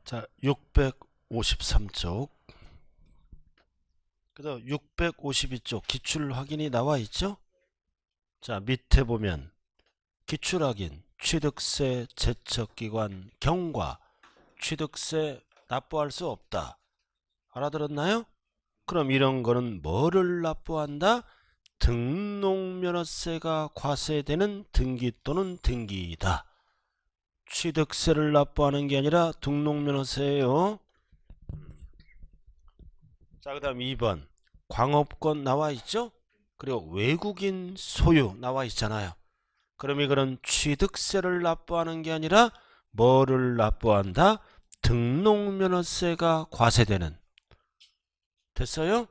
자, 653쪽. 그래서 652쪽 기출 확인이 나와 있죠? 자, 밑에 보면 기출 확인, 취득세 제척기관 경과, 취득세 납부할 수 없다. 알아들었나요? 그럼 이런 거는 뭐를 납부한다? 등록면허세가 과세되는 등기 또는 등기이다. 취득세를 납부하는 게 아니라 등록면허세예요. 자, 그 다음 2번 광업권 나와 있죠? 그리고 외국인 소유 나와 있잖아요. 그럼 이거는 취득세를 납부하는 게 아니라 뭐를 납부한다? 등록면허세가 과세되는. 됐어요?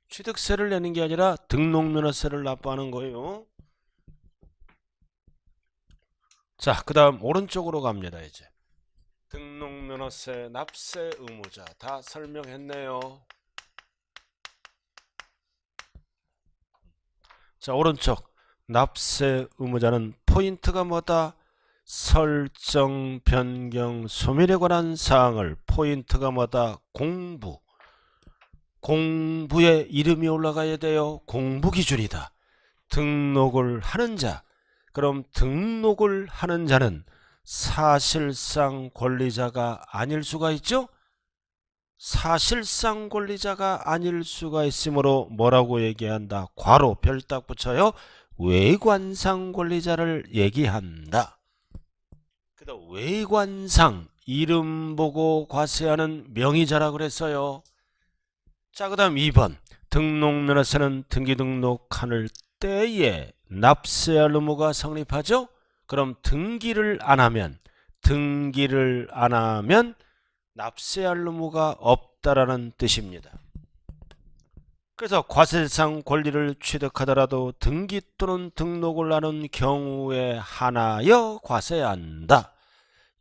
취득세를 내는 게 아니라 등록면허세를 납부하는 거예요. 자, 그 다음 오른쪽으로 갑니다. 이제 등록면허세 납세 의무자 다 설명했네요. 자, 오른쪽 납세 의무자는 포인트가 뭐다? 설정, 변경, 소멸에 관한 사항을 포인트가 뭐다? 공부. 공부에 이름이 올라가야 돼요. 공부 기준이다. 등록을 하는 자. 그럼 등록을 하는 자는 사실상 권리자가 아닐 수가 있죠? 사실상 권리자가 아닐 수가 있으므로 뭐라고 얘기한다? 괄호 별딱 붙여요. 외관상 권리자를 얘기한다. 그래서 외관상 이름 보고 과세하는 명의자라 그랬어요. 자, 그 다음 2번 등록면허세는 등기등록할 때에 납세할 의무가 성립하죠. 그럼 등기를 안 하면 납세할 의무가 없다라는 뜻입니다. 그래서 과세상 권리를 취득하더라도 등기 또는 등록을 하는 경우에 하나여 과세한다.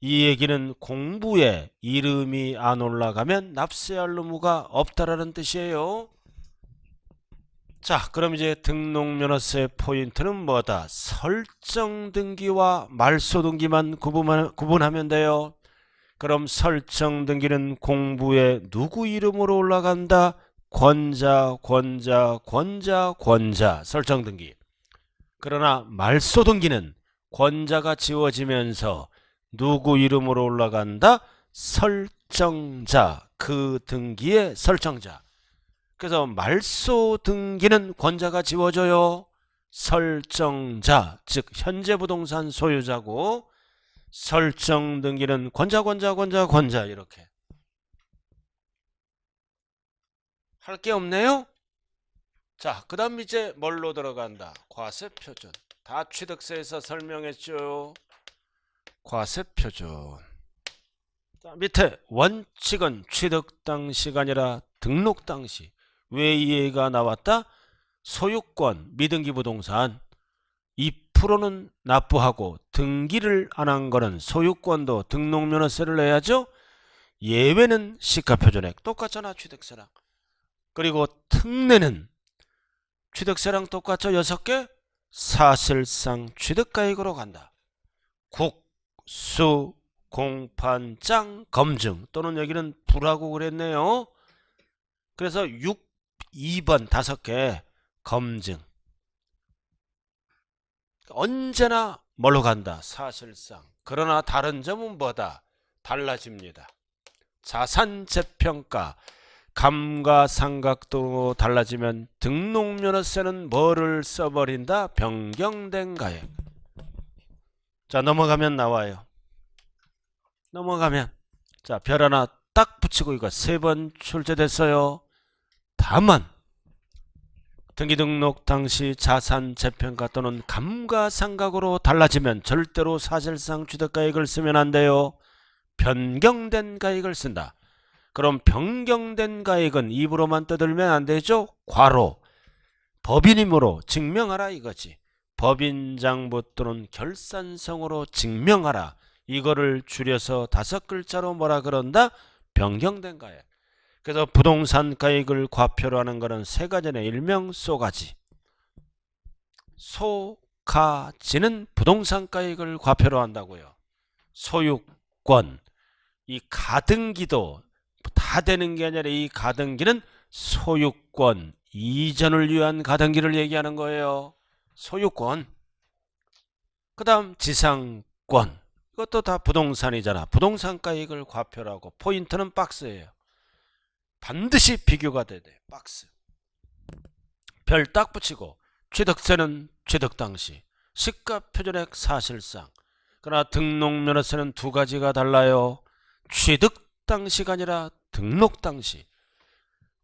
이 얘기는 공부에 이름이 안 올라가면 납세할 의무가 없다라는 뜻이에요. 자, 그럼 이제 등록면허세 포인트는 뭐다? 설정 등기와 말소 등기만 구분하면 돼요. 그럼 설정 등기는 공부에 누구 이름으로 올라간다? 권자 설정 등기. 그러나 말소 등기는 권자가 지워지면서 누구 이름으로 올라간다? 설정자, 그 등기의 설정자. 그래서 말소 등기는 권자가 지워져요. 설정자, 즉 현재 부동산 소유자고, 설정 등기는 권자 이렇게. 할 게 없네요. 자, 그 다음 이제 뭘로 들어간다? 과세표준. 다 취득세에서 설명했죠. 과세표준. 자, 밑에 원칙은 취득 당시가 아니라 등록 당시. 왜 이 얘기가 나왔다? 소유권, 미등기 부동산 2%는 납부하고 등기를 안 한 거는 소유권도 등록면허세를 내야죠. 예외는 시가표준액 똑같잖아, 취득세랑. 그리고 특례는 취득세랑 똑같죠, 6개? 사실상 취득가액으로 간다. 국수 공판장 검증 또는 여기는 불하고 그랬네요. 그래서 2번 5개 검증. 언제나 뭘로 간다? 사실상. 그러나 다른 점은 뭐다? 달라집니다. 자산재평가 감가상각도 달라지면 등록면허세는 뭐를 써버린다? 변경된 가액. 자, 넘어가면 나와요. 넘어가면 자, 별 하나 딱 붙이고 이거 3번 출제됐어요. 다만 등기등록 당시 자산재평가 또는 감가상각으로 달라지면 절대로 사실상 취득가액을 쓰면 안 돼요. 변경된 가액을 쓴다. 그럼 변경된 가액은 입으로만 떠들면 안 되죠. 괄호 법인임으로 증명하라 이거지. 법인장부 또는 결산성으로 증명하라. 이거를 줄여서 5글자로 뭐라 그런다? 변경된 가액. 그래서 부동산 가액을 과표로 하는 것은 3가지네. 일명 쏘가지. 소가지는 부동산 가액을 과표로 한다고요. 소유권, 이 가등기도 다 되는 게 아니라 이 가등기는 소유권 이전을 위한 가등기를 얘기하는 거예요. 소유권. 그 다음 지상권. 이것도 다 부동산이잖아. 부동산가액을 과표라고. 포인트는 박스예요. 반드시 비교가 돼야 돼. 박스. 별 딱 붙이고 취득세는 취득 당시, 시가 표준액 사실상. 그러나 등록면허세는 두 가지가 달라요. 취득 당시가 아니라 등록 당시.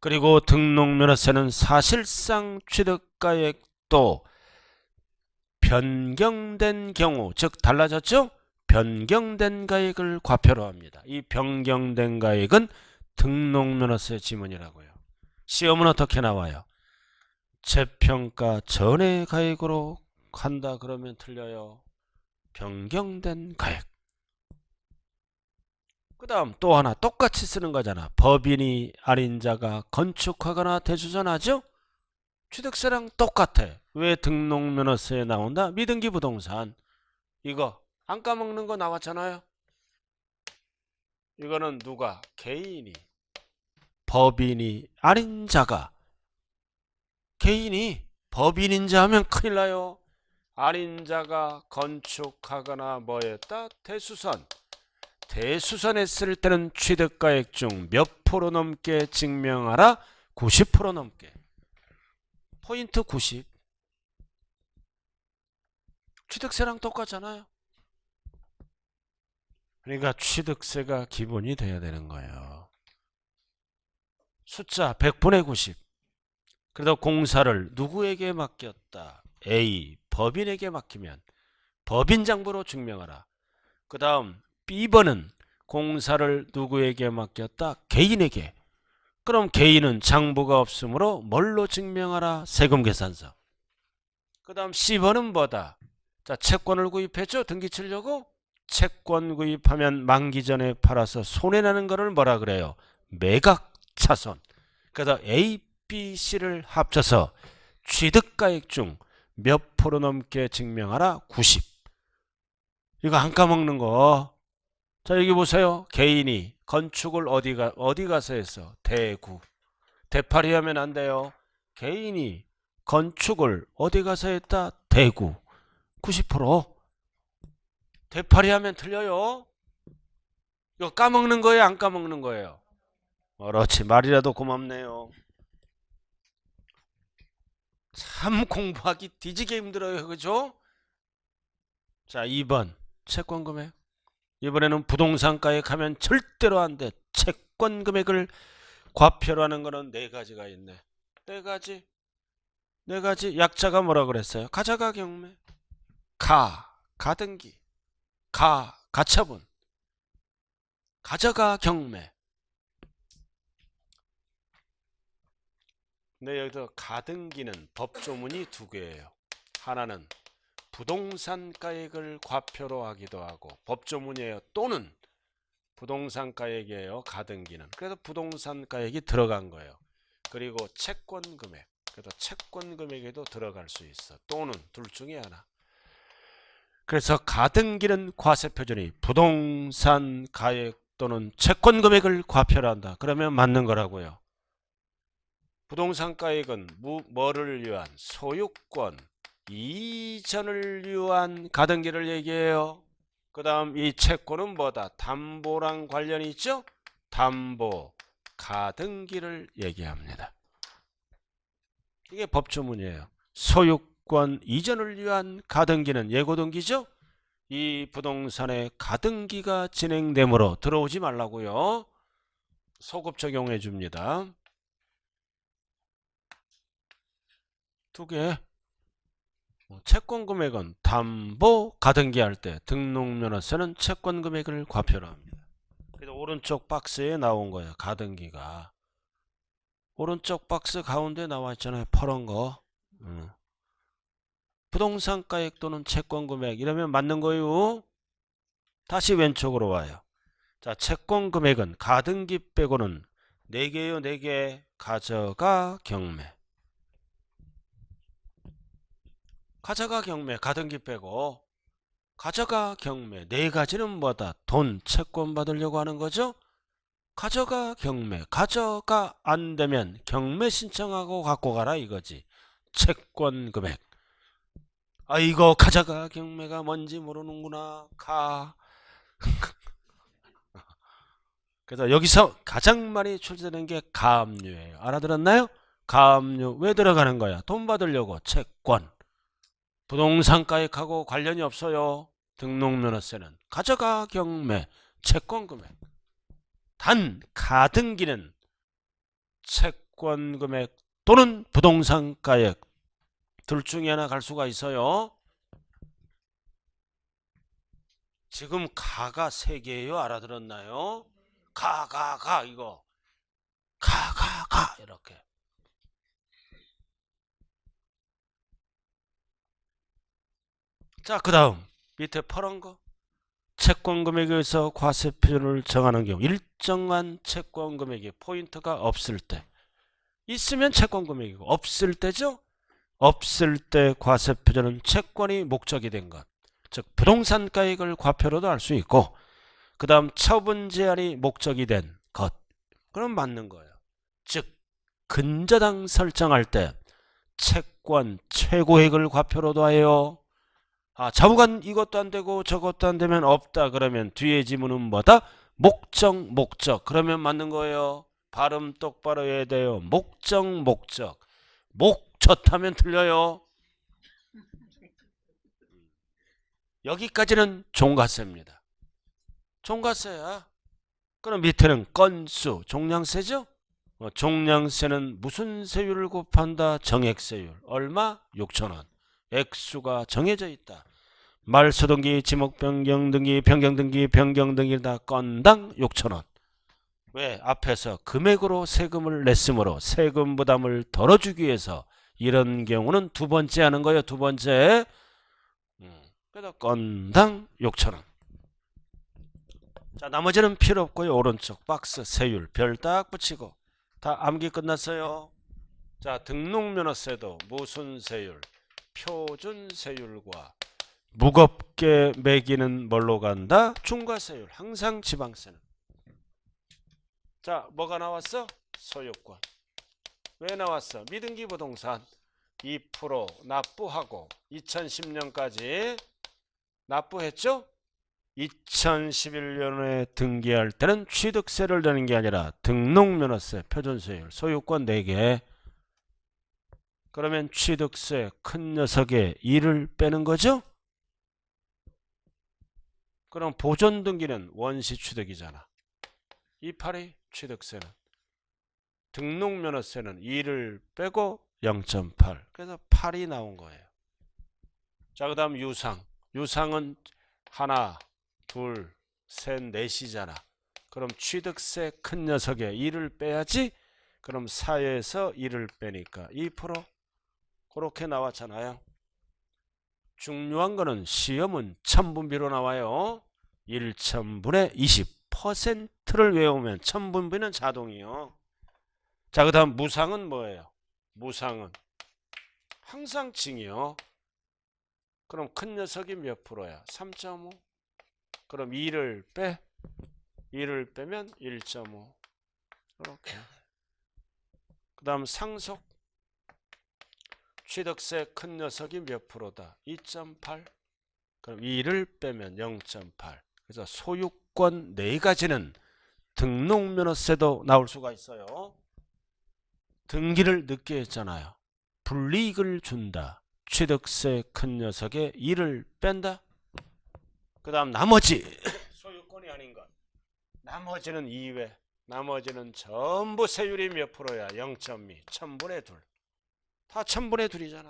그리고 등록면허세는 사실상 취득가액도 변경된 경우, 즉 달라졌죠? 변경된 가액을 과표로 합니다. 이 변경된 가액은 등록면허세 지문이라고요. 시험은 어떻게 나와요? 재평가 전의 가액으로 한다 그러면 틀려요. 변경된 가액. 그 다음 또 하나 똑같이 쓰는 거잖아. 법인이 아닌 자가 건축하거나 대주선하죠? 취득세랑 똑같아. 왜 등록면허세에 나온다? 미등기 부동산. 이거 안 까먹는 거 나왔잖아요. 이거는 누가? 개인이. 법인이 아닌 자가. 개인이 법인인 자 하면 큰일 나요. 아닌 자가 건축하거나 뭐였다? 대수선. 대수선했을 때는 취득가액 중 몇 프로 넘게 증명하라? 90% 넘게. 포인트 90. 취득세랑 똑같잖아요. 그러니까 취득세가 기본이 돼야 되는 거예요. 숫자 100분의 90. 그래도 공사를 누구에게 맡겼다? A. 법인에게 맡기면 법인 장부로 증명하라. 그 다음 B번은 공사를 누구에게 맡겼다? 개인에게. 그럼 개인은 장부가 없으므로 뭘로 증명하라? 세금계산서. 그 다음 C번은 뭐다? 자, 채권을 구입했죠? 등기 치려고? 채권 구입하면 만기 전에 팔아서 손해나는 거를 뭐라 그래요? 매각차손. 그래서 A, B, C를 합쳐서 취득가액 중 몇 프로 넘게 증명하라? 90. 이거 안 까먹는 거. 자, 여기 보세요. 개인이 건축을 어디 가서 했어? 대구. 대파리 하면 안 돼요. 개인이 건축을 어디 가서 했다? 대구. 90%. 대파리 하면 틀려요. 이거 까먹는 거예요? 안 까먹는 거예요? 그렇지. 말이라도 고맙네요. 참 공부하기 뒤지게 힘들어요. 그죠? 자, 2번 채권 금액. 이번에는 부동산 가액하면 절대로 안 돼. 채권 금액을 과표로 하는 거는 네 가지가 있네. 네 가지. 네 가지. 약자가 뭐라 그랬어요? 가자가 경매. 가등기. 가처분. 가자가 경매. 근데 여기서 가등기는 법조문이 두 개예요. 하나는 부동산 가액을 과표로 하기도 하고 법조문이에요. 또는 부동산 가액이에요. 가등기는. 그래서 부동산 가액이 들어간 거예요. 그리고 채권 금액. 그래서 채권 금액에도 들어갈 수 있어. 또는 둘 중에 하나. 그래서 가등기는 과세표준이 부동산 가액 또는 채권 금액을 과표로 한다. 그러면 맞는 거라고요. 부동산 가액은 뭐를 위한? 소유권 이전을 위한 가등기를 얘기해요. 그 다음 이 채권은 뭐다? 담보랑 관련이 있죠? 담보 가등기를 얘기합니다. 이게 법조문이에요. 소유권 이전을 위한 가등기는 예고등기죠? 이 부동산의 가등기가 진행되므로 들어오지 말라고요. 소급 적용해 줍니다. 두 개. 채권 금액은 담보 가등기 할 때 등록면허세는 채권 금액을 과표로 합니다. 그래서 오른쪽 박스에 나온 거예요. 가등기가. 오른쪽 박스 가운데 나와 있잖아요. 파란 거. 부동산 가액 또는 채권 금액 이러면 맞는 거예요. 다시 왼쪽으로 와요. 자, 채권 금액은 가등기 빼고는 4개요. 4개. 가져가 경매. 가져가 경매. 가등기 빼고. 가져가 경매. 네 가지는 뭐다? 돈, 채권 받으려고 하는 거죠? 가져가 경매. 가져가 안 되면 경매 신청하고 갖고 가라 이거지. 채권 금액. 아 이거 가져가 경매가 뭔지 모르는구나. 그래서 여기서 가장 많이 출제되는 게 가압류예요. 알아들었나요? 가압류 왜 들어가는 거야? 돈 받으려고. 채권. 부동산 가액하고 관련이 없어요. 등록면허세는. 가져가 경매. 채권 금액. 단 가등기는 채권 금액 또는 부동산 가액 둘 중에 하나 갈 수가 있어요. 지금 가가 세 개예요. 알아들었나요? 가 이거 가 이렇게. 자, 그 다음 밑에 파란 거 채권 금액에서 과세 표준을 정하는 경우 일정한 채권 금액이 포인트가 없을 때 있으면 채권 금액이고 없을 때죠. 없을 때 과세 표준은 채권이 목적이 된 것, 즉 부동산 가액을 과표로도 할 수 있고 그 다음 처분 제한이 목적이 된 것, 그럼 맞는 거예요. 즉 근저당 설정할 때 채권 최고액을 과표로도 해요. 자부관 이것도 안 되고 저것도 안 되면 없다 그러면 뒤에 지문은 뭐다? 목적. 그러면 맞는 거예요. 발음 똑바로 해야 돼요. 목적. 목젖하면 틀려요. 여기까지는 종가세입니다. 종가세야. 그럼 밑에는 건수, 종량세죠? 종량세는 무슨 세율을 곱한다? 정액세율. 얼마? 6,000원. 액수가 정해져 있다. 말소등기, 지목변경등기, 변경등기 다 건당 6,000원. 왜? 앞에서 금액으로 세금을 냈으므로 세금 부담을 덜어주기 위해서 이런 경우는 두 번째 하는 거예요. 두 번째. 그래서 건당 6,000원. 자, 나머지는 필요 없고요. 오른쪽 박스 세율 별 딱 붙이고 다 암기 끝났어요. 자, 등록면허세도 무슨 세율? 표준 세율과 무겁게 매기는 뭘로 간다? 중과세율. 항상 지방세는. 자, 뭐가 나왔어? 소유권. 왜 나왔어? 미등기 부동산 2% 납부하고 2010년까지 납부했죠? 2011년에 등기할 때는 취득세를 내는 게 아니라 등록면허세, 표준세율, 소유권 4개. 그러면 취득세 큰 녀석의 2를 빼는 거죠? 그럼 보존등기는 원시취득이잖아. 282 취득세는. 등록면허세는 2를 빼고 0.8. 그래서 8이 나온 거예요. 자, 그 다음 유상. 유상은 하나, 둘, 셋, 넷이잖아. 그럼 취득세 큰 녀석의 2를 빼야지. 그럼 4에서 2를 빼니까 2%. 그렇게 나왔잖아요. 중요한 거는 시험은 천분비로 나와요. 1천분의 20%를 외우면 천분비는 자동이요. 자, 그 다음 무상은 뭐예요? 무상은 항상 징이요. 그럼 큰 녀석이 몇 프로야? 3.5. 그럼 2를 빼면 1.5. 이렇게. 그 다음 상속. 취득세 큰 녀석이 몇 프로다? 2.8. 그럼 2를 빼면 0.8. 그래서 소유권 4가지는 등록면허세도 나올 수가 있어요. 등기를 늦게 했잖아요. 불이익을 준다. 취득세 큰 녀석의 2를 뺀다. 그 다음 나머지 소유권이 아닌 것. 나머지는 2외. 나머지는 전부 세율이 몇 프로야? 0.2. 1000분의 2. 다 1000분의 2이잖아.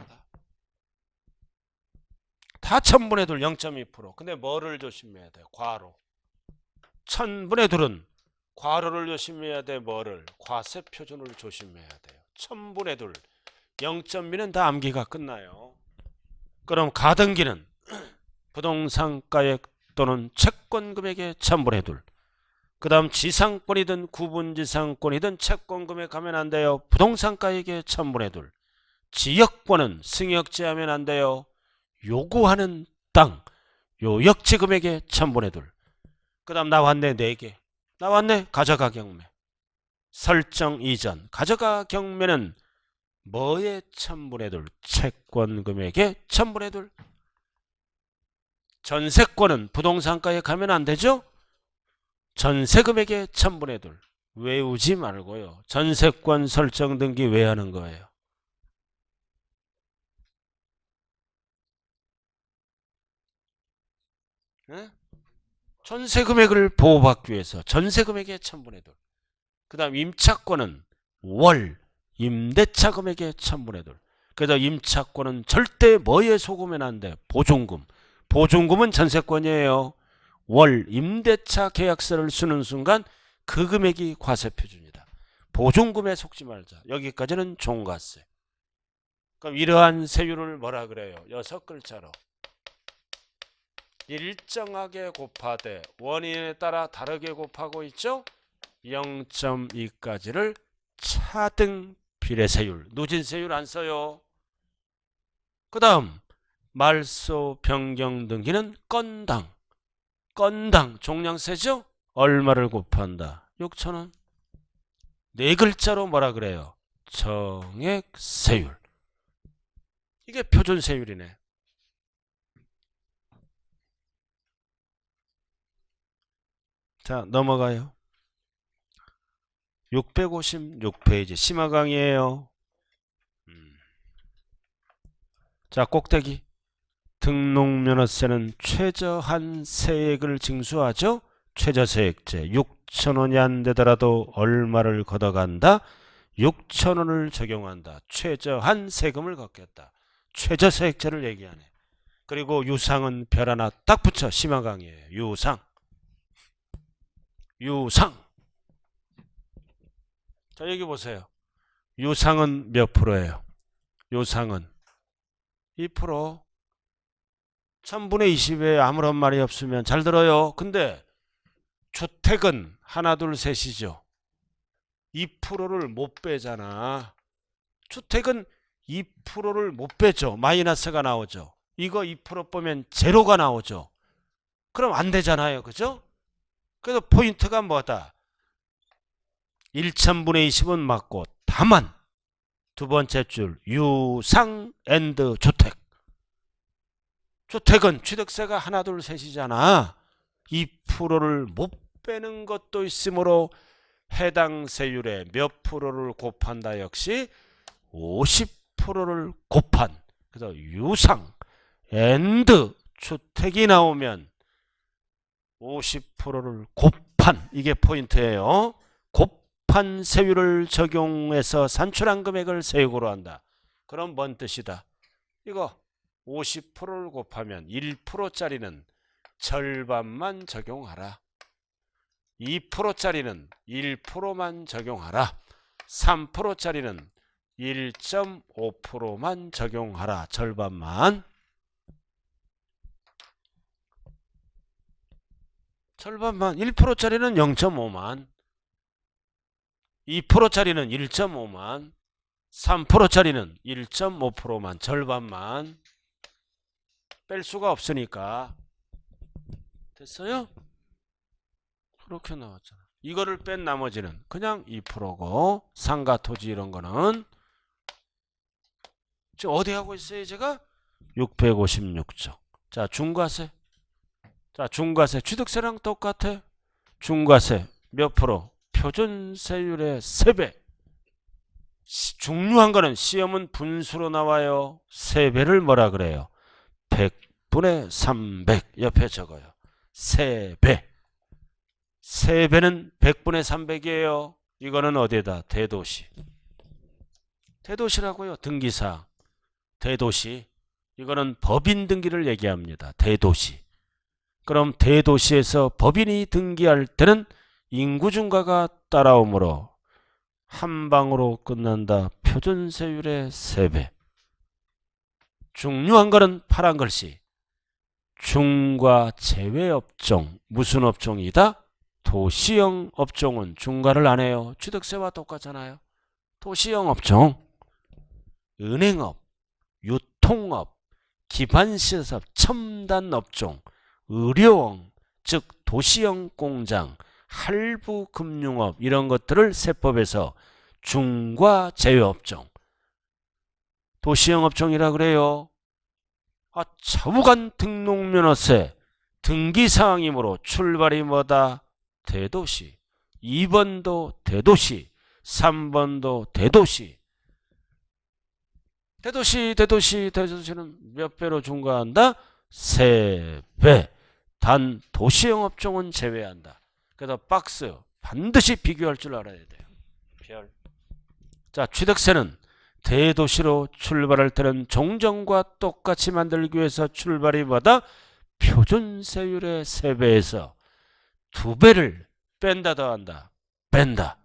다 1000분의 2 0.2%. 근데 뭐를 조심해야 돼? 과로. 1000분의 2는 과로를 조심해야 돼. 뭐를? 과세 표준을 조심해야 돼요. 1000분의 2 0.2는 다 암기가 끝나요. 그럼 가등기는 부동산가액 또는 채권 금액의 1000분의 2. 그 다음 지상권이든 구분지상권이든 채권 금액 하면 안 돼요. 부동산가액의 1000분의 2. 지역권은 승역제하면 안 돼요. 요구하는 땅, 요 역지금액의 1000분의 2. 그 다음 나왔네 4개. 나왔네 가져가 경매. 설정 이전. 가져가 경매는 뭐의 1000분의 2? 채권 금액의 1000분의 2. 전세권은 부동산가에 가면 안 되죠? 전세 금액의 1000분의 2. 외우지 말고요. 전세권 설정 등기 왜 하는 거예요? 네? 전세 금액을 보호받기 위해서 전세 금액의 1000분의 2. 그 다음 임차권은 월 임대차 금액의 1000분의 2. 그래서 임차권은 절대 뭐에 속으면 안 돼? 보증금. 보증금은 전세권이에요. 월 임대차 계약서를 쓰는 순간 그 금액이 과세표준이다. 보증금에 속지 말자. 여기까지는 종가세. 그럼 이러한 세율을 뭐라 그래요? 6글자로. 일정하게 곱하되 원인에 따라 다르게 곱하고 있죠? 0.2까지를 차등 비례세율, 누진세율 안 써요. 그 다음 말소 변경 등기는 건당. 건당 종량세죠? 얼마를 곱한다? 6,000원. 네 글자로 뭐라 그래요? 정액세율. 이게 표준세율이네. 자, 넘어가요. 656페이지 심화 강의예요. 자, 꼭대기. 등록면허세는 최저한 세액을 징수하죠. 최저세액제 6,000원이 안 되더라도 얼마를 걷어간다? 6,000원을 적용한다. 최저한 세금을 걷겠다. 최저세액제를 얘기하네. 그리고 유상은 별 하나 딱 붙여. 심화 강의예요. 유상. 유상. 자, 여기 보세요. 유상은 몇 프로예요? 유상은 2%. 1000분의 20에 아무런 말이 없으면 잘 들어요. 근데 주택은 하나 둘 셋이죠. 2%를 못 빼잖아. 주택은 2%를 못 빼죠. 마이너스가 나오죠. 이거 2% 빼면 제로가 나오죠. 그럼 안 되잖아요. 그죠? 그래서 포인트가 뭐다? 1000분의 20은 맞고 다만 두 번째 줄 유상 앤드 주택. 주택은 취득세가 하나 둘 셋이잖아. 2%를 못 빼는 것도 있으므로 해당 세율에 몇 프로를 곱한다? 역시 50%를 곱한. 그래서 유상 앤드 주택이 나오면 50%를 곱한. 이게 포인트예요. 곱한 세율을 적용해서 산출한 금액을 세액으로 한다. 그럼 뭔 뜻이다? 이거 50%를 곱하면 1%짜리는 절반만 적용하라. 2%짜리는 1%만 적용하라. 3%짜리는 1.5%만 적용하라. 절반만. 절반만. 1%짜리는 0.5만. 2%짜리는 1.5만. 3%짜리는 1.5%만. 절반만. 뺄 수가 없으니까. 됐어요? 그렇게 나왔잖아. 이거를 뺀 나머지는 그냥 2%고 상가 토지 이런 거는 지금 어디 하고 있어요? 제가 656조. 자, 중과세. 자, 중과세 취득세랑 똑같아. 중과세 몇 프로? 표준세율의 3배. 중요한 거는 시험은 분수로 나와요. 3배를 뭐라 그래요? 100분의 300 옆에 적어요. 3배. 3배는 100분의 300이에요. 이거는 어디에다? 대도시. 대도시라고요. 등기사항. 대도시. 이거는 법인 등기를 얘기합니다. 대도시. 그럼 대도시에서 법인이 등기할 때는 인구 증가가 따라오므로 한 방으로 끝난다. 표준세율의 3배. 중요한 거는 파란 글씨. 중과 제외업종. 무슨 업종이다? 도시형 업종은 중과를 안 해요. 취득세와 똑같잖아요. 도시형 업종. 은행업, 유통업, 기반시설업, 첨단업종. 의료원, 즉 도시형 공장, 할부 금융업 이런 것들을 세법에서 중과 제외업종, 도시형 업종이라 그래요. 차후간 등록면허세 등기사항이므로 출발이 뭐다? 대도시. 2번도 대도시, 3번도 대도시. 대도시는 몇 배로 중과한다? 3배. 단 도시형 업종은 제외한다. 그래서 박스 반드시 비교할 줄 알아야 돼요. 별. 자, 취득세는 대도시로 출발할 때는 종전과 똑같이 만들기 위해서 출발이 뭐다? 표준세율의 3배에서 2배를 뺀다 더한다. 뺀다.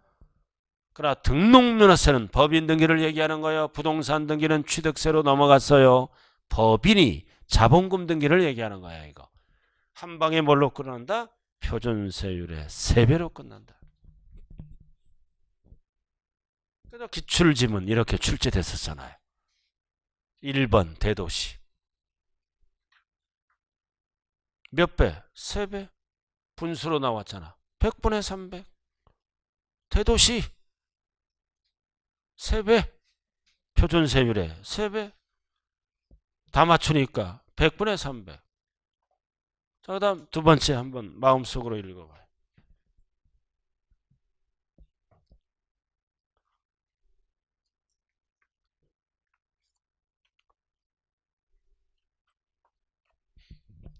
그러나 등록면허세는 법인 등기를 얘기하는 거예요. 부동산 등기는 취득세로 넘어갔어요. 법인이 자본금 등기를 얘기하는 거야. 이거 한 방에 뭘로 끝난다? 표준세율의 3배로 끝난다. 그래서 기출지문 이렇게 출제됐었잖아요. 1번 대도시 몇 배? 3배. 분수로 나왔잖아. 100분의 300. 대도시 3배. 표준세율의 3배. 다 맞추니까 100분의 300. 자, 그 다음 두 번째 한번 마음속으로 읽어봐요.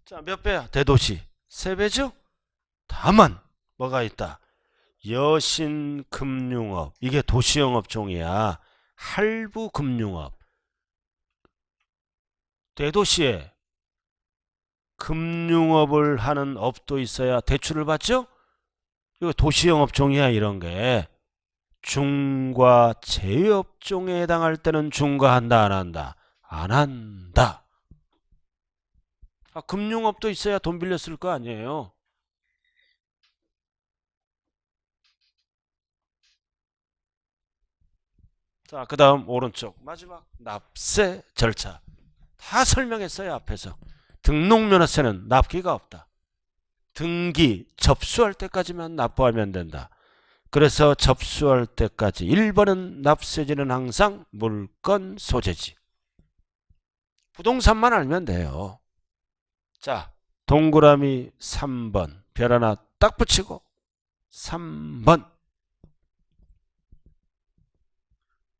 자, 몇 배야? 대도시 3배죠? 다만 뭐가 있다? 여신금융업, 이게 도시형 업종이야. 할부금융업. 대도시에 금융업을 하는 업도 있어야 대출을 받죠? 이거 도시형 업종이야. 이런 게 중과 제외업종에 해당할 때는 중과한다 안 한다? 안 한다. 금융업도 있어야 돈 빌렸을 거 아니에요. 자, 그 다음 오른쪽 마지막 납세 절차 다 설명했어요. 앞에서 등록면허세는 납기가 없다. 등기 접수할 때까지만 납부하면 된다. 그래서 접수할 때까지 1번은 납세지는 항상 물건 소재지. 부동산만 알면 돼요. 자, 동그라미 3번 별 하나 딱 붙이고 3번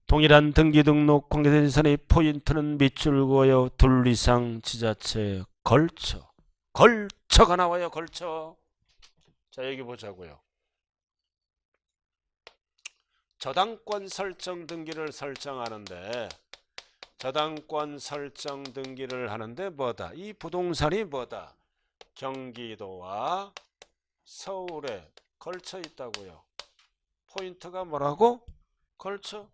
동일한 등기 등록 관계된 사람의 포인트는 밑줄 그어요. 둘 이상 지자체에 걸쳐가 나와요. 걸쳐. 자, 여기 보자고요. 저당권 설정 등기를 설정하는데 저당권 설정 등기를 하는데 뭐다? 이 부동산이 뭐다? 경기도와 서울에 걸쳐 있다고요. 포인트가 뭐라고? 걸쳐.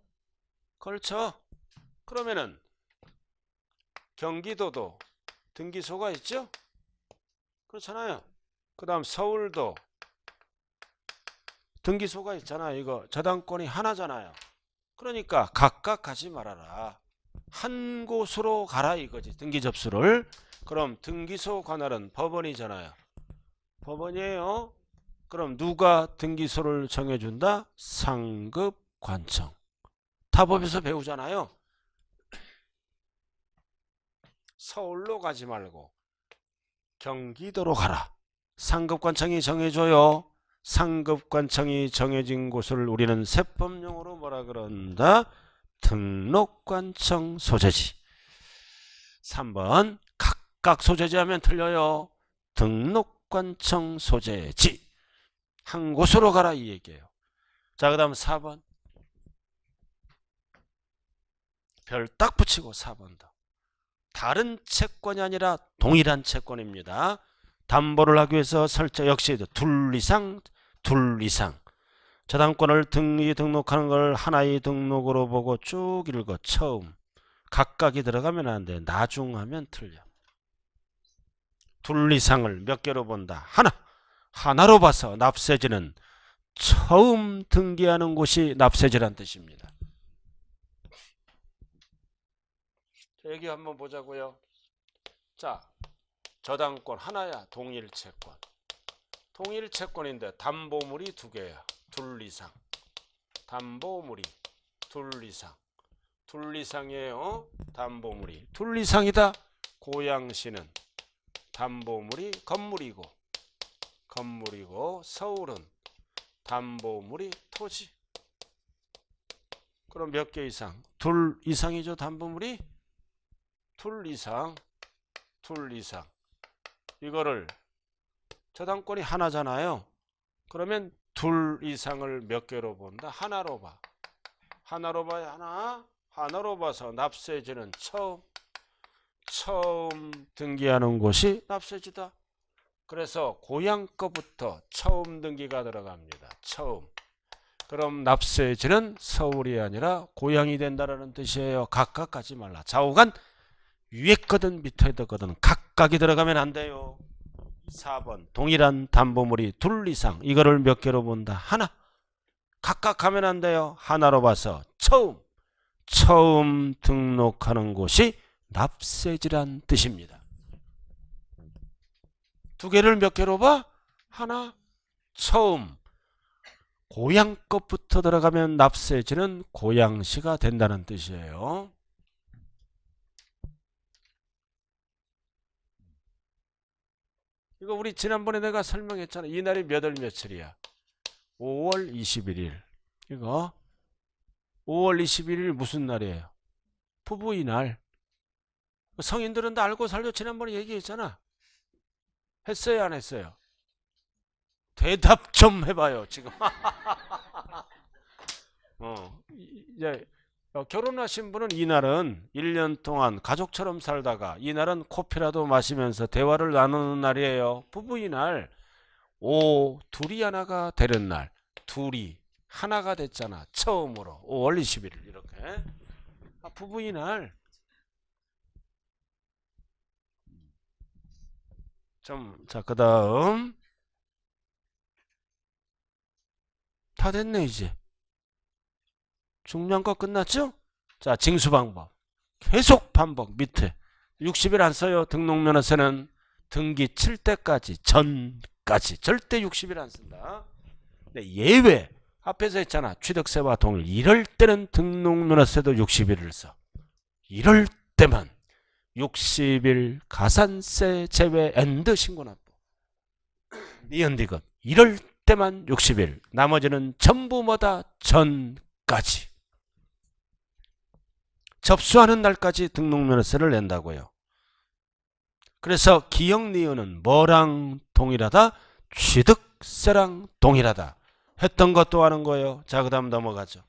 그러면은 경기도도 등기소가 있죠? 그렇잖아요. 그 다음 서울도 등기소가 있잖아요. 이거 저당권이 하나잖아요. 그러니까 각각 가지 말아라. 한 곳으로 가라 이거지. 등기 접수를. 그럼 등기소 관할은 법원이잖아요. 법원이에요. 그럼 누가 등기소를 정해준다? 상급관청. 타법에서 배우잖아요. 서울로 가지 말고 경기도로 가라. 상급관청이 정해줘요. 상급관청이 정해진 곳을 우리는 세법용어로 뭐라 그런다? 등록관청 소재지. 3번 각각 소재지 하면 틀려요. 등록관청 소재지. 한 곳으로 가라 이 얘기예요. 자, 그 다음 4번 별 딱 붙이고 4번도 다른 채권이 아니라 동일한 채권입니다. 담보를 하기 위해서 설정 역시 둘 이상 저당권을 등록하는 걸 하나의 등록으로 보고 쭉 읽어. 처음 각각이 들어가면 안 돼. 나중하면 틀려. 둘 이상을 몇 개로 본다? 하나로 봐서 납세지는 처음 등기하는 곳이 납세지란 뜻입니다. 여기 한번 보자고요. 자, 저당권 하나야. 동일채권. 동일채권인데 담보물이 두 개야. 둘 이상. 담보물이 둘 이상. 둘 이상이에요. 담보물이 둘 이상이다. 고양시는 담보물이 건물이고 서울은 담보물이 토지. 그럼 몇 개 이상? 둘 이상이죠. 담보물이 둘 이상. 이거를 저당권이 하나잖아요. 그러면 둘 이상을 몇 개로 본다? 하나로 봐. 하나로 봐야 하나. 하나로 봐서 납세지는 처음 등기하는 곳이 납세지다. 그래서 고양 거부터 처음 등기가 들어갑니다. 처음. 그럼 납세지는 서울이 아니라 고양이 된다는 뜻이에요. 각각 가지 말라. 좌우간 위에 거든 밑에 거든 각각이 들어가면 안 돼요. 4번 동일한 담보물이 둘 이상. 이거를 몇 개로 본다? 하나. 각각 하면 안 돼요. 하나로 봐서 처음 등록하는 곳이 납세지란 뜻입니다. 두 개를 몇 개로 봐? 하나. 처음. 고양 것부터 들어가면 납세지는 고양시가 된다는 뜻이에요. 이거 우리 지난번에 내가 설명했잖아. 이날이 몇 월 며칠이야? 5월 21일. 이거 5월 21일 무슨 날이에요? 부부의 날. 성인들은 다 알고 살죠. 지난번에 얘기했잖아. 했어요, 안 했어요? 대답 좀 해봐요, 지금. 이제 결혼하신 분은 이날은 1년 동안 가족처럼 살다가 이날은 커피라도 마시면서 대화를 나누는 날이에요. 부부의 날. 둘이 하나가 되는 날. 둘이 하나가 됐잖아. 처음으로 5월 21일 이렇게. 부부의 날. 자, 그 다음 다 됐네. 이제 중요한 거 끝났죠? 자, 징수 방법 계속 반복. 밑에 60일 안 써요. 등록면허세는 등기 칠 때까지 전까지 절대 60일 안 쓴다. 네, 예외 앞에서 했잖아. 취득세와 동일. 이럴 때는 등록면허세도 60일을 써. 이럴 때만 60일 가산세 제외 앤드 신고납부. 니은디귿. 이럴 때만 60일. 나머지는 전부 뭐다? 전까지. 접수하는 날까지 등록면허세를 낸다고요. 그래서 기역 니은은 뭐랑 동일하다? 취득세랑 동일하다. 했던 것도 하는 거예요. 자, 그 다음 넘어가죠.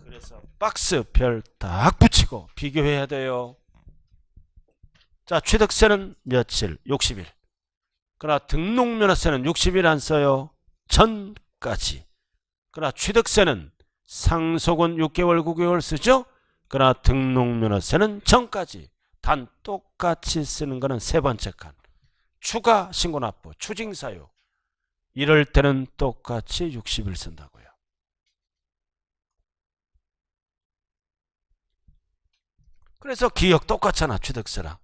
그래서 박스 별 딱 붙이고 비교해야 돼요. 자, 취득세는 며칠? 60일. 그러나 등록면허세는 60일 안 써요. 전까지. 그러나 취득세는 상속은 6개월, 9개월 쓰죠. 그러나 등록면허세는 전까지. 단 똑같이 쓰는 거는 세 번째 칸. 추가 신고납부, 추징사유. 이럴 때는 똑같이 60일 쓴다고요. 그래서 기억 똑같잖아. 취득세랑.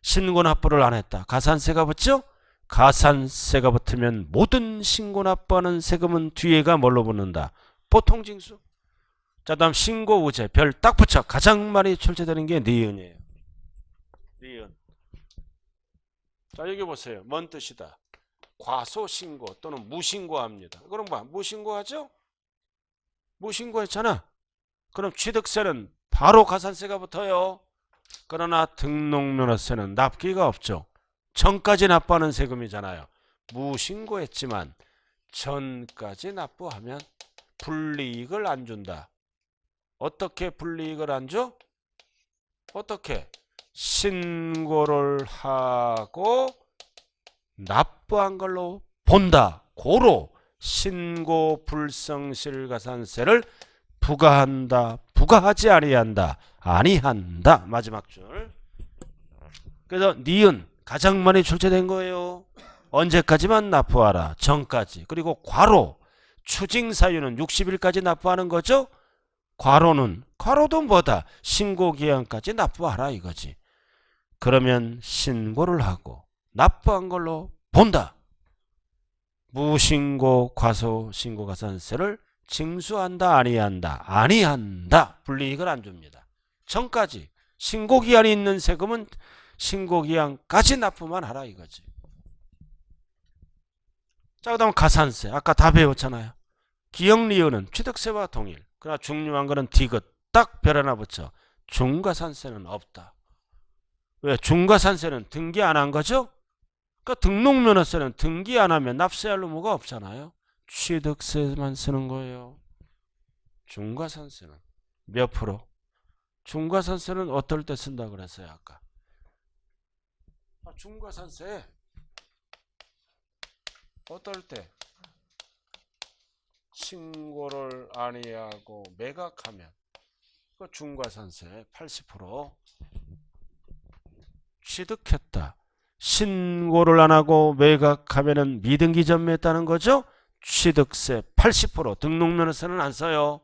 신고납부를 안 했다. 가산세가 붙죠? 가산세가 붙으면 모든 신고납부하는 세금은 뒤에가 뭘로 붙는다? 보통징수. 자, 다음 신고우제 별 딱 붙여. 가장 많이 출제되는 게 니은이에요. 니은. 자, 여기 보세요. 뭔 뜻이다? 과소신고 또는 무신고합니다. 그럼 뭐 무신고하죠? 무신고했잖아. 그럼 취득세는 바로 가산세가 붙어요. 그러나 등록면허세는 납기가 없죠. 전까지 납부하는 세금이잖아요. 무신고했지만 전까지 납부하면 불이익을 안 준다. 어떻게 불이익을 안 줘? 어떻게? 신고를 하고 납부한 걸로 본다. 고로 신고 불성실 가산세를 부과한다. 부과하지 아니한다. 아니한다. 마지막 줄. 그래서 니은 가장 많이 출제된 거예요. 언제까지만 납부하라. 전까지. 그리고 과로 추징사유는 60일까지 납부하는 거죠. 과로도 뭐다? 신고기한까지 납부하라 이거지. 그러면 신고를 하고 납부한 걸로 본다. 무신고 과소신고가산세를 징수한다 아니한다. 아니한다. 불이익을 안 줍니다. 전까지 신고기한이 있는 세금은 신고기한까지 납부만 하라 이거지. 자, 그 다음 가산세. 아까 다 배웠잖아요. 기억리은은 취득세와 동일. 그러나 중요한 거는 디귿. 딱 별 하나 붙여. 중과산세는 없다. 왜? 중과산세는 등기 안 한 거죠? 그러니까 등록면허세는 등기 안 하면 납세할 의무가 없잖아요. 취득세만 쓰는 거예요. 중과산세는 몇 프로? 중과산세는 어떨 때 쓴다 그랬어요 아까? 중과산세 어떨 때? 신고를 아니하고 매각하면 그 중과산세 80% 취득했다. 신고를 안 하고 매각하면은 미등기 전매했다는 거죠? 취득세 80% 등록면허세는 안 써요.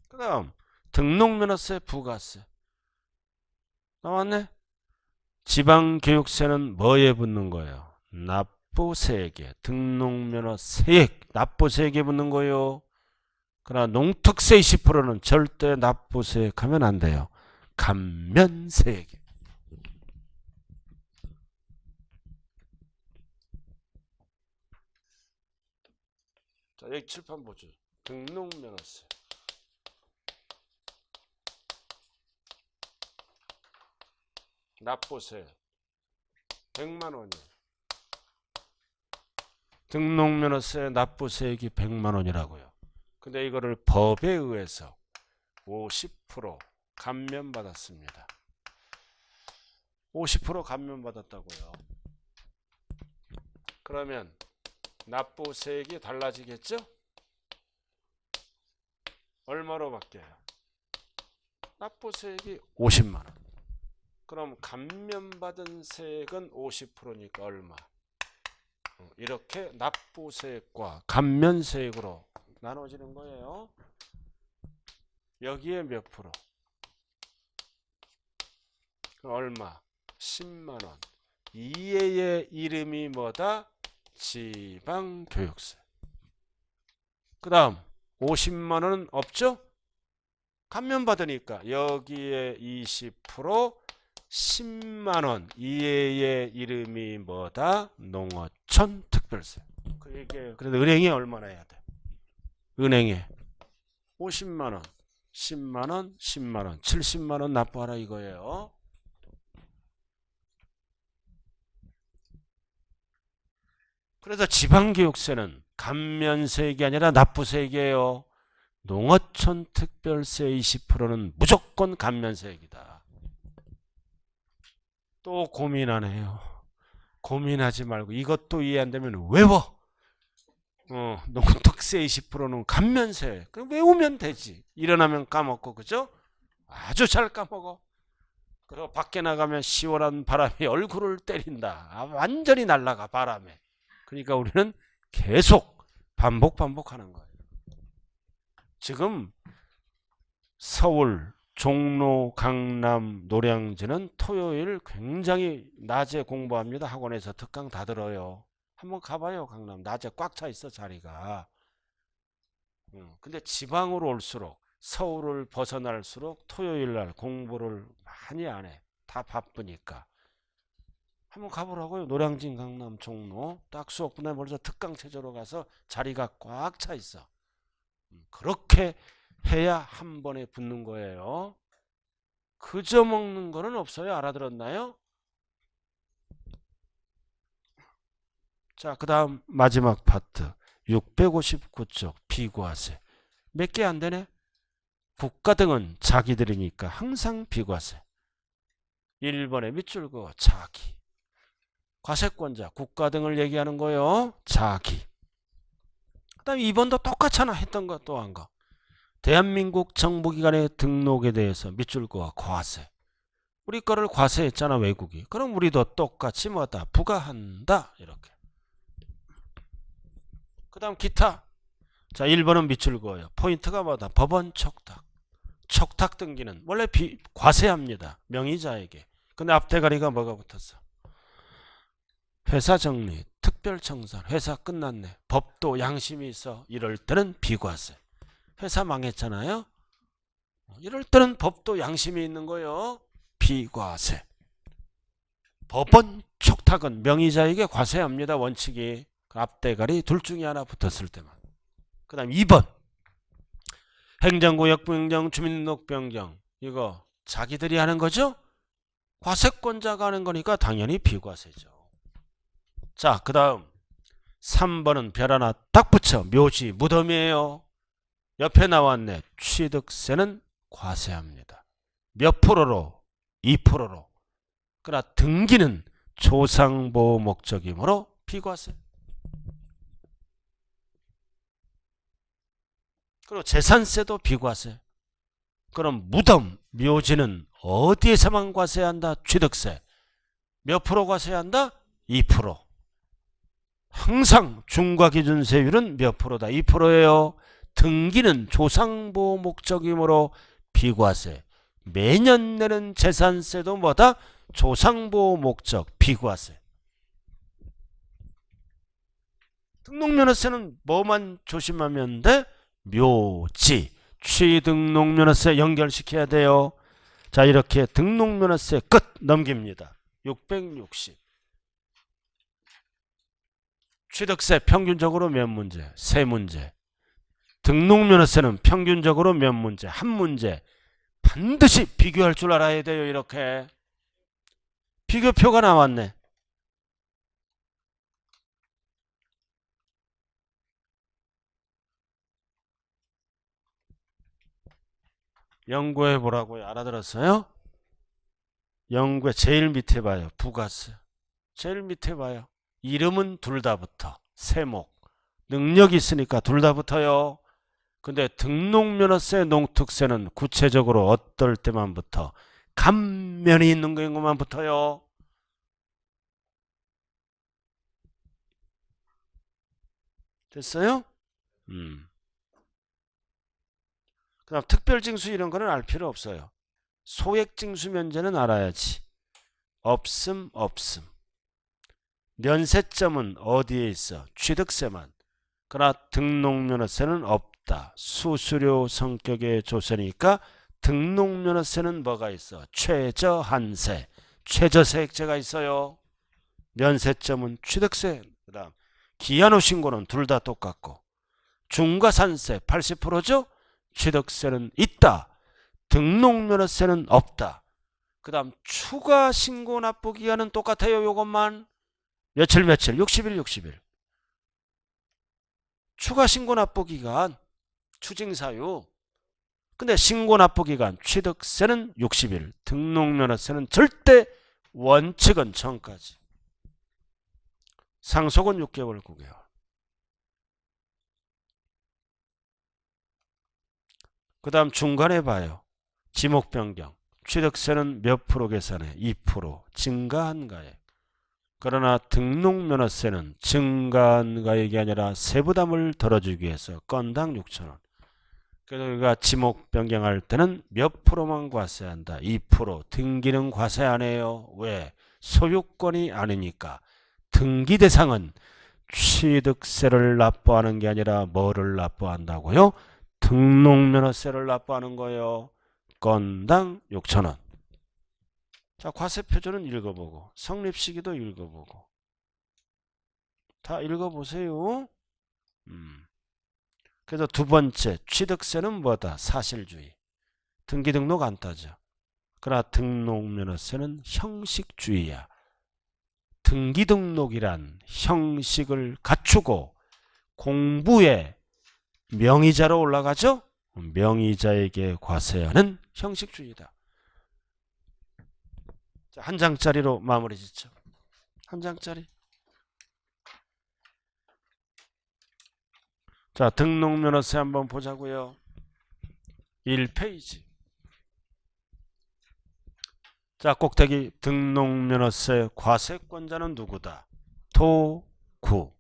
그 다음 등록면허세 부가세 나왔네. 지방교육세는 뭐에 붙는 거예요? 납부세액에. 등록면허세액 납부세액에 붙는 거예요. 그러나 농특세 20%는 절대 납부세액 하면 안 돼요. 감면세액에. 자, 여기 칠판 보죠. 등록면허세. 납부세 100만 원이에요. 등록면허세 납부세액이 100만 원이라고요. 근데 이거를 법에 의해서 50% 감면받았습니다. 50% 감면받았다고요. 그러면 납부세액이 달라지겠죠? 얼마로 바뀌어요? 납부세액이 50만 원. 그럼 감면받은 세액은 50%니까 얼마? 이렇게 납부세액과 감면세액으로 나눠지는 거예요. 여기에 몇 프로? 얼마? 10만 원. 이해의 이름이 뭐다? 지방교육세. 그 다음 50만 원은 없죠? 감면받으니까 여기에 20% 10만 원. 이해의 이름이 뭐다? 농어촌 특별세. 그래도 은행에 얼마나 해야 돼? 은행에 50만 원, 10만 원, 10만 원, 70만 원 납부하라 이거예요. 그래서 지방교육세는 감면세액이 아니라 납부세액이에요. 농어촌 특별세 20%는 무조건 감면세액이다. 또 고민하네요. 고민하지 말고 이것도 이해 안 되면 외워. 농특세 20%는 감면세. 그럼 외우면 되지. 일어나면 까먹고 그죠? 아주 잘 까먹어. 그리고 밖에 나가면 시원한 바람이 얼굴을 때린다. 완전히 날아가 바람에. 그러니까 우리는 계속 반복하는 거예요. 지금 서울, 종로, 강남, 노량진은 토요일 굉장히 낮에 공부합니다. 학원에서 특강 다 들어요. 한번 가봐요. 강남 낮에 꽉 차 있어 자리가. 근데 지방으로 올수록 서울을 벗어날수록 토요일날 공부를 많이 안 해. 다 바쁘니까. 한번 가보라고요. 노량진, 강남, 종로. 딱 수업 끝나면 벌써 특강 체조로 가서 자리가 꽉 차 있어. 그렇게 해야 한 번에 붙는 거예요. 그저 먹는 거는 없어요. 알아들었나요? 자, 그 다음 마지막 파트 659쪽 비과세. 몇 개 안 되네? 국가 등은 자기들이니까 항상 비과세. 1번에 밑줄 그어 자기. 과세권자 국가 등을 얘기하는 거예요. 자기. 그 다음 2번도 똑같잖아. 했던 거 또 한 거. 대한민국 정부기관의 등록에 대해서 밑줄 그어 과세. 우리 거를 과세했잖아 외국이. 그럼 우리도 똑같이 뭐다? 부과한다. 이렇게. 그 다음 기타. 자 1번은 밑줄 그어요. 포인트가 뭐다? 법원 촉탁. 척탁 등기는 원래 과세합니다. 명의자에게. 근데 앞대가리가 뭐가 붙었어? 회사 정리, 특별청산, 회사 끝났네. 법도 양심이 있어. 이럴 때는 비과세. 회사 망했잖아요. 이럴 때는 법도 양심이 있는 거예요. 비과세. 법원 척탁은 명의자에게 과세합니다. 원칙이. 앞대가리 둘 중에 하나 붙었을 때만. 그 다음 2번. 행정구역 변경, 주민등록 변경. 이거 자기들이 하는 거죠? 과세권자가 하는 거니까 당연히 비과세죠. 자, 그 다음 3번은 별 하나 딱 붙여. 묘지, 무덤이에요. 옆에 나왔네. 취득세는 과세합니다. 몇 프로로? 2%로. 그러나 등기는 조상보호 목적이므로 비과세. 그리고 재산세도 비과세. 그럼 무덤, 묘지는 어디에서만 과세한다? 취득세. 몇 프로 과세한다? 2%. 항상 중과기준세율은 몇 프로다? 2%예요. 등기는 조상보호 목적이므로 비과세. 매년 내는 재산세도 뭐다? 조상보호 목적, 비과세. 등록면허세는 뭐만 조심하면 돼? 묘지, 취등록면허세 연결시켜야 돼요. 자, 이렇게 등록면허세 끝 넘깁니다. 660. 취득세 평균적으로 몇 문제? 3문제. 등록면허세는 평균적으로 몇 문제? 1문제. 반드시 비교할 줄 알아야 돼요. 이렇게. 비교표가 나왔네. 연구해 보라고요. 알아들었어요? 연구에 제일 밑에 봐요. 부가세. 제일 밑에 봐요. 이름은 둘 다 붙어. 세목. 능력이 있으니까 둘 다 붙어요. 근데 등록면허세, 농특세는 구체적으로 어떨 때만 붙어? 감면이 있는 것만 붙어요. 됐어요? 그 다음 특별징수 이런 거는 알 필요 없어요. 소액징수 면제는 알아야지. 없음. 면세점은 어디에 있어? 취득세만. 그러나 등록면허세는 없다. 수수료 성격의 조세니까 등록면허세는 뭐가 있어? 최저한세, 최저세액제가 있어요. 면세점은 취득세. 그 다음 기한후 신고는 둘 다 똑같고 중과산세 80%죠? 취득세는 있다. 등록면허세는 없다. 그 다음 추가 신고 납부 기간은 똑같아요. 요것만 며칠 60일. 추가 신고 납부 기간 추징사유. 근데 신고 납부 기간 취득세는 60일. 등록면허세는 절대 원칙은 전까지. 상속은 6개월 9개월. 그 다음 중간에 봐요. 지목 변경. 취득세는 몇 프로 계산해? 2%. 증가한 가액. 그러나 등록면허세는 증가한 가액이 아니라 세부담을 덜어주기 위해서 건당 6,000원. 그러니까 지목 변경할 때는 몇 프로만 과세한다. 2%. 등기는 과세 안 해요. 왜? 소유권이 아니니까. 등기 대상은 취득세를 납부하는 게 아니라 뭐를 납부한다고요? 등록면허세를 납부하는 거예요. 건당 6,000원. 자, 과세표준은 읽어보고 성립시기도 읽어보고 다 읽어보세요. 그래서 두 번째 취득세는 뭐다? 사실주의. 등기 등록 안 따져. 그러나 등록면허세는 형식주의야. 등기 등록이란 형식을 갖추고 공부에 명의자로 올라가죠? 명의자에게 과세하는 형식주의다. 자, 한 장짜리로 마무리 짓죠. 한 장짜리. 자, 등록면허세 한번 보자고요. 1페이지. 자, 꼭대기 등록면허세 과세권자는 누구다? 도구.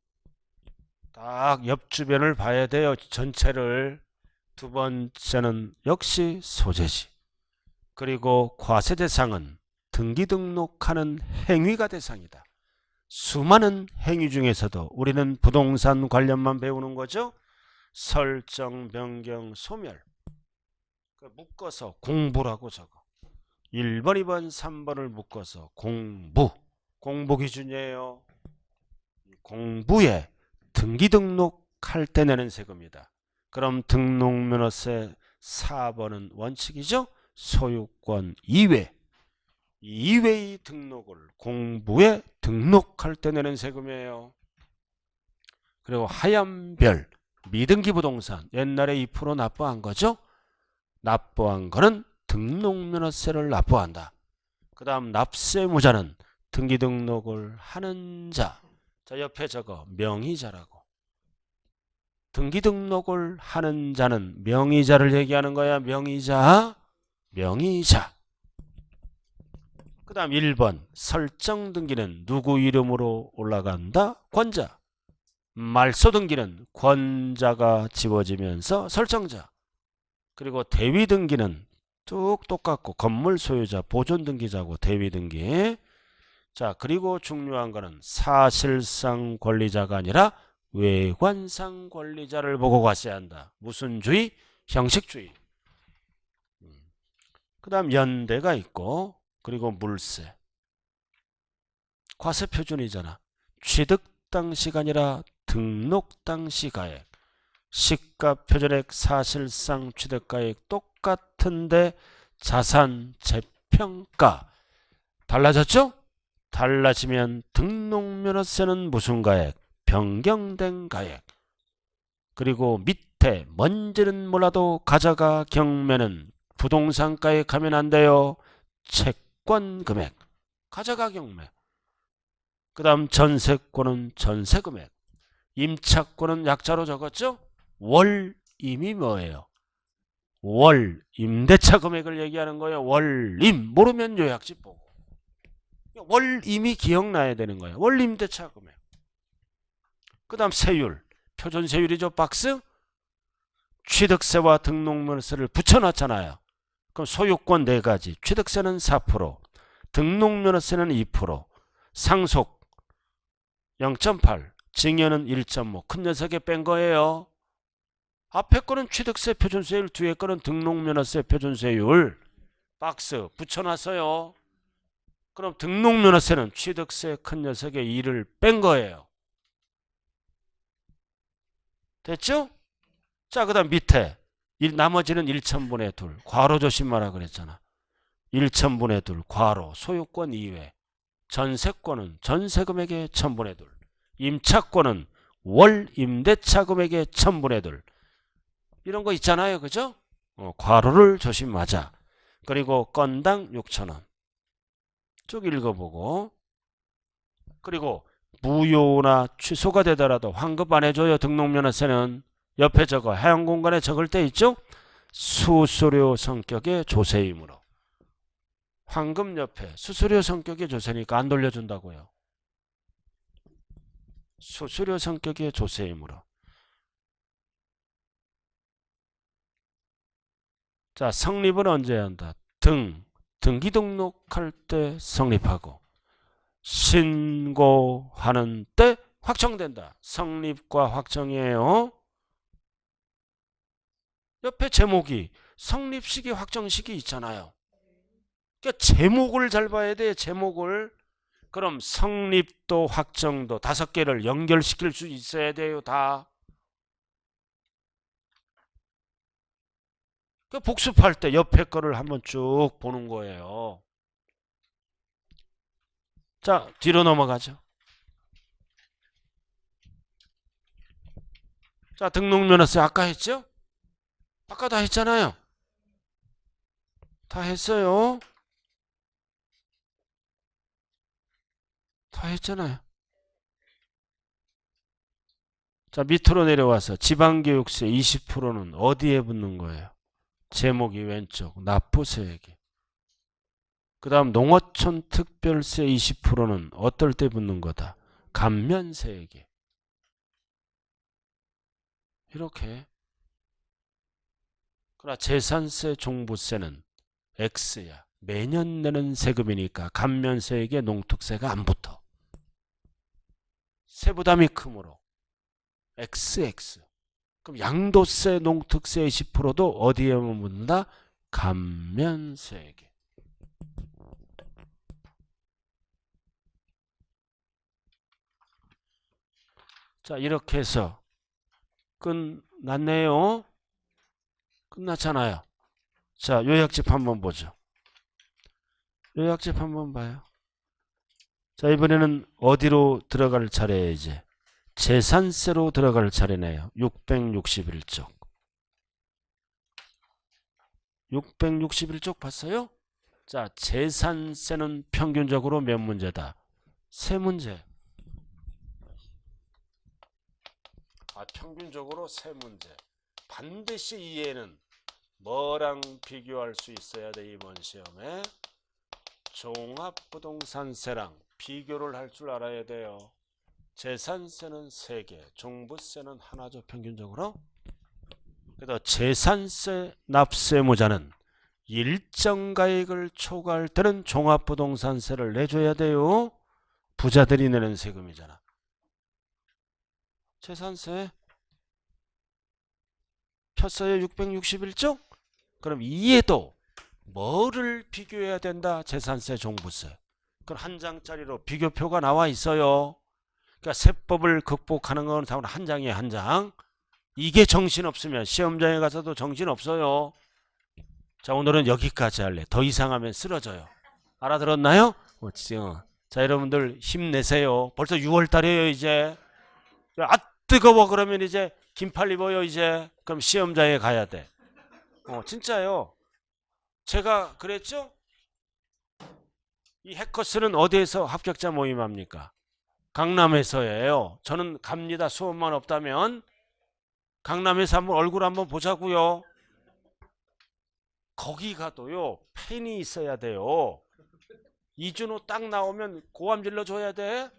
딱 옆주변을 봐야 돼요. 전체를. 두 번째는 역시 소재지. 그리고 과세 대상은 등기 등록하는 행위가 대상이다. 수많은 행위 중에서도 우리는 부동산 관련만 배우는 거죠. 설정, 변경, 소멸. 묶어서 공부라고 적어. 1번, 2번, 3번을 묶어서 공부. 공부 기준이에요. 공부에 등기 등록할 때 내는 세금이다. 그럼 등록면허세 4번은 원칙이죠. 소유권 이외의 등록을 공부에 등록할 때 내는 세금이에요. 그리고 하얀별 미등기 부동산 옛날에 2% 납부한 거죠. 납부한 거는 등록면허세를 납부한다. 그 다음 납세무자는 등기 등록을 하는 자. 자, 옆에 적어 명의자라고. 등기 등록을 하는 자는 명의자를 얘기하는 거야. 명의자. 그 다음 1번 설정 등기는 누구 이름으로 올라간다? 권자. 말소 등기는 권자가 지워지면서 설정자. 그리고 대위 등기는 쭉 똑같고 건물 소유자 보존 등기자고 대위 등기. 자, 그리고 중요한 거는 사실상 권리자가 아니라 외관상 권리자를 보고 과세해야 한다. 무슨 주의? 형식주의. 그 다음 연대가 있고 그리고 물세. 과세 표준이잖아. 취득 당시가 아니라 등록 당시 가액. 시가 표준액 사실상 취득가액 똑같은데 자산 재평가 달라졌죠? 달라지면 등록면허세는 무슨 가액? 변경된 가액. 그리고 밑에 뭔지는 몰라도 가져가 경매는 부동산 가액 하면 안 돼요. 채권 금액. 가져가 경매. 그 다음 전세권은 전세 금액. 임차권은 약자로 적었죠? 월임이 뭐예요? 월 임대차 금액을 얘기하는 거예요. 월임. 모르면 요약집 보고. 월임이 기억나야 되는 거예요. 월 임대차 금액. 그 다음 세율. 표준세율이죠. 박스. 취득세와 등록면허세를 붙여놨잖아요. 그럼 소유권 4가지. 취득세는 4%. 등록면허세는 2%. 상속 0.8. 증여는 1.5. 큰 녀석에 뺀 거예요. 앞에 거는 취득세 표준세율, 뒤에 거는 등록면허세 표준세율. 박스 붙여놨어요. 그럼 등록면허세는 취득세 큰 녀석의 2를 뺀 거예요. 됐죠? 자, 그 다음 밑에 나머지는 1,000분의 2. 괄호 조심하라 그랬잖아. 1,000분의 2 괄호 소유권 이외. 전세권은 전세금액의 1,000분의 2. 임차권은 월 임대차 금액의 1,000분의 2. 이런 거 있잖아요. 그죠? 괄호를 조심하자. 그리고 건당 6,000원. 쭉 읽어보고. 그리고 무효나 취소가 되더라도 환급 안 해줘요. 등록면허세는. 옆에 적어. 해양공간에 적을 때 있죠? 수수료 성격의 조세이므로. 환급 옆에 수수료 성격의 조세니까 안 돌려준다고요. 수수료 성격의 조세이므로. 자, 성립은 언제 한다? 등기 등록할 때 성립하고 신고하는 때 확정된다. 성립과 확정이에요. 옆에 제목이 성립시기 확정시기 있잖아요. 그러니까 제목을 잘 봐야 돼. 제목을. 그럼 성립도 확정도 5개를 연결시킬 수 있어야 돼요. 다. 복습할 때 옆에 거를 한번 쭉 보는 거예요. 자, 뒤로 넘어가죠. 자, 등록면허세 아까 했죠? 아까 다 했잖아요. 다 했어요. 다 했잖아요. 자, 밑으로 내려와서 지방교육세 20%는 어디에 붙는 거예요? 제목이 왼쪽 납부세액이. 그 다음 농어촌 특별세 20%는 어떨 때 붙는 거다? 감면세액이. 이렇게 그러나 재산세, 종부세는 X야. 매년 내는 세금이니까 감면세액에 농특세가 안 붙어. 세부담이 크므로 XX. 그럼 양도세, 농특세 20%도 어디에 묻는다? 감면세액에. 자, 이렇게 해서 끝났네요. 끝났잖아요. 자, 요약집 한번 보죠. 요약집 한번 봐요. 자, 이번에는 어디로 들어갈 차례예요, 이제? 재산세로 들어갈 차례네요. 661쪽. 661쪽 봤어요? 자, 재산세는 평균적으로 몇 문제다? 세 문제. 평균적으로 세 문제. 반드시 이해는 뭐랑 비교할 수 있어야 돼, 이번 시험에? 종합부동산세랑 비교를 할 줄 알아야 돼요. 재산세는 3개, 종부세는 하나죠, 평균적으로. 그래서 재산세 납세무자는 일정 가액을 초과할 때는 종합부동산세를 내줘야 돼요. 부자들이 내는 세금이잖아. 재산세 폈어요, 661쪽? 그럼 이에도 뭐를 비교해야 된다? 재산세, 종부세. 그럼 한 장짜리로 비교표가 나와 있어요. 그러니까 세법을 극복하는 건 한 장이에요, 한 장. 이게 정신없으면 시험장에 가서도 정신없어요. 자, 오늘은 여기까지 할래. 더 이상 하면 쓰러져요. 알아들었나요? 자, 여러분들 힘내세요. 벌써 6월 달이에요, 이제. 아, 뜨거워. 그러면 이제 긴팔 입어요, 이제. 그럼 시험장에 가야 돼. 진짜요. 제가 그랬죠? 이 해커스는 어디에서 합격자 모임합니까? 강남에서예요. 저는 갑니다. 수업만 없다면. 강남에서 한번 얼굴 한번 보자고요. 거기 가도요, 팬이 있어야 돼요. 이준호 딱 나오면 고함 질러줘야 돼.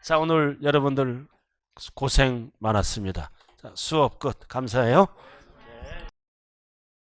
자, 오늘 여러분들 고생 많았습니다. 자, 수업 끝. 감사해요.